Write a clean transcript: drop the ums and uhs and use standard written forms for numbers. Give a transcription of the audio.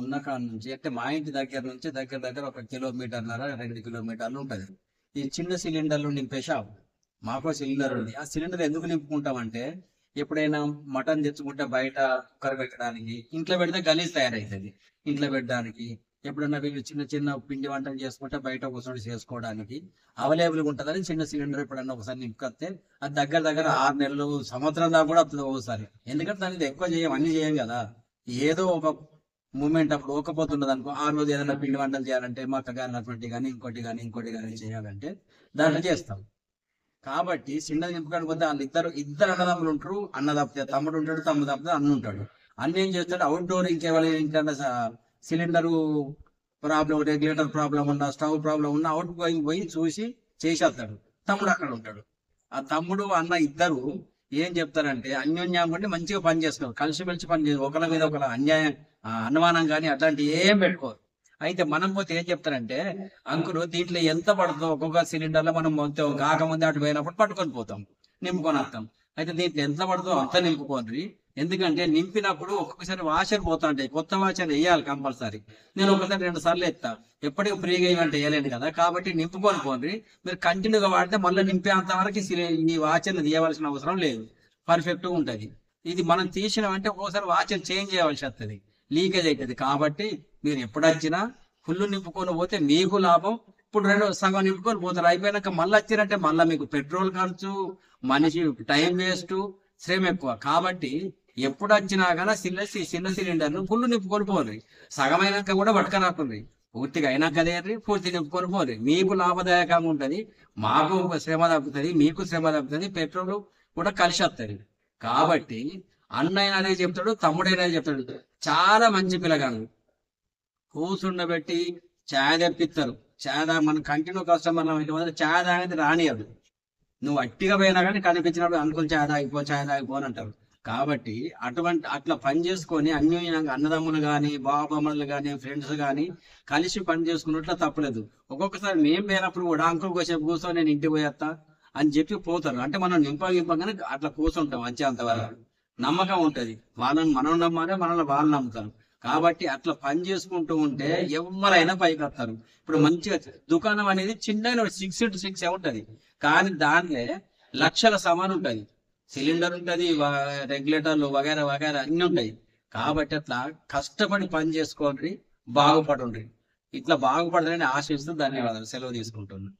ఉన్న కాడ నుంచి అంటే మా ఇంటి దగ్గర నుంచి దగ్గర దగ్గర 1 కిలోమీటర్న్నర 2 కిలోమీటర్లు ఉంటది. ఈ చిన్న సిలిండర్లు నింపే షాప్. మాకో సిలిండర్ ఉంది. ఆ సిలిండర్ ఎందుకు నింపుకుంటామంటే ఎప్పుడైనా మటన్ తెచ్చుకుంటే బయట కుక్కర్ పెట్టడానికి, ఇంట్లో పెడితే గలీజ్ తయారవుతుంది. ఇంట్లో పెట్టడానికి ఎప్పుడన్నా వీళ్ళు చిన్న చిన్న పిండి వంటలు చేసుకుంటే బయట కూర్చొని చేసుకోవడానికి అవైలబుల్గా ఉంటుందని చిన్న సిలిండర్ ఎప్పుడన్నా ఒకసారి నింపుకొస్తే అది దగ్గర దగ్గర 6 నెలలు సంవత్సరం దాకా కూడా వస్తుంది ఒకసారి. ఎందుకంటే దానికి ఎక్కువ చేయం, అన్ని చేయం కదా. ఏదో ఒక మూమెంట్ అప్పుడు ఒకపోతుండదు అనుకో, ఆ రోజు ఏదైనా పిండి వంటలు చేయాలంటే మక్క గారినటువంటి కానీ ఇంకోటి కానీ చేయాలంటే దాంట్లో చేస్తాం. కాబట్టి సిలిండర్ నింపుకాడికి పోతే వాళ్ళు ఇద్దరు అన్నదమ్ములు ఉంటారు. అన్న తప్పితే తమ్ముడు ఉంటాడు, తమ్ముడు తప్పితే అన్న ఉంటాడు. అన్న ఏం చేస్తాడు, అవుట్డోర్ ఇంకేమైనా ఇంకన్నా సిలిండరు ప్రాబ్లం, రెగ్యులేటర్ ప్రాబ్లం ఉన్నా, స్టవ్ ప్రాబ్లం ఉన్నా అవుట్ గోయింగ్ పోయి చూసి చేసేస్తాడు. తమ్ముడు అక్కడ ఉంటాడు. ఆ తమ్ముడు అన్న ఇద్దరు ఏం చెప్తారంటే అన్యోన్యం ఉండి మంచిగా పని చేస్తారు, కలిసిమెలిసి పని చేస్తారు. ఒకరి మీద ఒకరు అన్యాయం అనుమానం కానీ అట్లాంటి ఏం పెట్టుకోరు. అయితే మనం పోతే ఏం చెప్తారంటే, అంకులు దీంట్లో ఎంత పడుతుందో ఒక్కొక్క సిలిండర్ లో మనం మొత్తం కాకముందే అటు పోయినప్పుడు పట్టుకొని పోతాం, నింపుకొని వస్తాం. అయితే దీంట్లో ఎంత పడుతుందో అంత నింపుకోండి. ఎందుకంటే నింపినప్పుడు ఒక్కొక్కసారి వాషర్ పోతా ఉంటాయి, కొత్త వాషర్ వేయాలి కంపల్సరీ. నేను ఒకసారి 2 సార్లు ఎత్తా, ఎప్పటికీ ఫ్రీగా ఇవ్వంటే వేయలేను కదా. కాబట్టి నింపుకొని పోండి. మీరు కంటిన్యూగా వాడితే మళ్ళీ నింపేంత వరకు ఈ వాచర్ని తీయవలసిన అవసరం లేదు, పర్ఫెక్ట్గా ఉంటుంది. ఇది మనం తీసినామంటే ఒక్కోసారి వాచర్ చేంజ్ చేయవలసి వస్తుంది, లీకేజ్ అవుతుంది. కాబట్టి మీరు ఎప్పుడు వచ్చినా ఫుల్ నింపుకొని పోతే మీకు లాభం. ఇప్పుడు సగం నింపుకొని పోతారు, అయిపోయినాక మళ్ళీ వచ్చిరంటే మళ్ళీ మీకు పెట్రోల్ ఖర్చు, మనిషి టైం వేస్ట్, శ్రమ ఎక్కువ. కాబట్టి ఎప్పుడు వచ్చినా కానీ చిన్న సిలిండర్ను ఫుల్ నింపుకొని పోరు. సగమైనాక కూడా పట్టుకరాకుండ్రి, పూర్తిగా అయినాక అదేంటి పూర్తి నింపుకొని పోరు. మీకు లాభదాయకంగా ఉంటుంది, మాకు శ్రమ తగ్గుతుంది, మీకు శ్రమ తగ్గుతుంది, పెట్రోల్ కూడా కలిసి వస్తుంది. కాబట్టి అన్నయ్య అదే చెప్తాడు, తమ్ముడైనా చెప్తాడు. చాలా మంచి పిల్లగాను కూర్చుండబెట్టి ఛాయ్ తెప్పిస్తారు. ఛాయ్ మన కంటిన్యూ కస్టమర్ ఛాయ్ తాగేది రానియదు. నువ్వు అట్టిగా పోయినా కానీ కనిపించినప్పుడు అనుకుని ఛాయ్ తాగిపో అని అంటారు. కాబట్టి అట్లా పని చేసుకొని అన్యోన్యంగా అన్నదమ్ములు కానీ, బాబమ్మలు కానీ, ఫ్రెండ్స్ కానీ కలిసి పని చేసుకున్నట్లు తప్పలేదు. ఒక్కొక్కసారి మేము పోయినప్పుడు కూడా అంకుల్ కోసేపు కూర్చొని నేను ఇంటికి పోయేస్తా అని చెప్పి పోతారు. అంటే మనం నింపగానే అట్లా కూర్చుంటాం, వచ్చేంతవరకు నమ్మకం ఉంటది. మనం నమ్మాలి, మనల్ని వాళ్ళు నమ్ముతారు. కాబట్టి అట్లా పని చేసుకుంటూ ఉంటే ఎవరైనా పైకి వస్తారు. ఇప్పుడు మంచిగా దుకాణం అనేది చిన్న 6x6 ఉంటది, కానీ దాంట్లో లక్షల సామాన్ ఉంటది. సిలిండర్ ఉంటది, రెగ్యులేటర్లు వగైరా వగైరా అన్ని ఉంటాయి. కాబట్టి అట్లా కష్టపడి పని చేసుకోండి, బాగుపడండి. ఇట్లా బాగుపడాలని ఆశిస్తూ ధన్యవాదాలు, సెలవు తీసుకుంటున్నాను.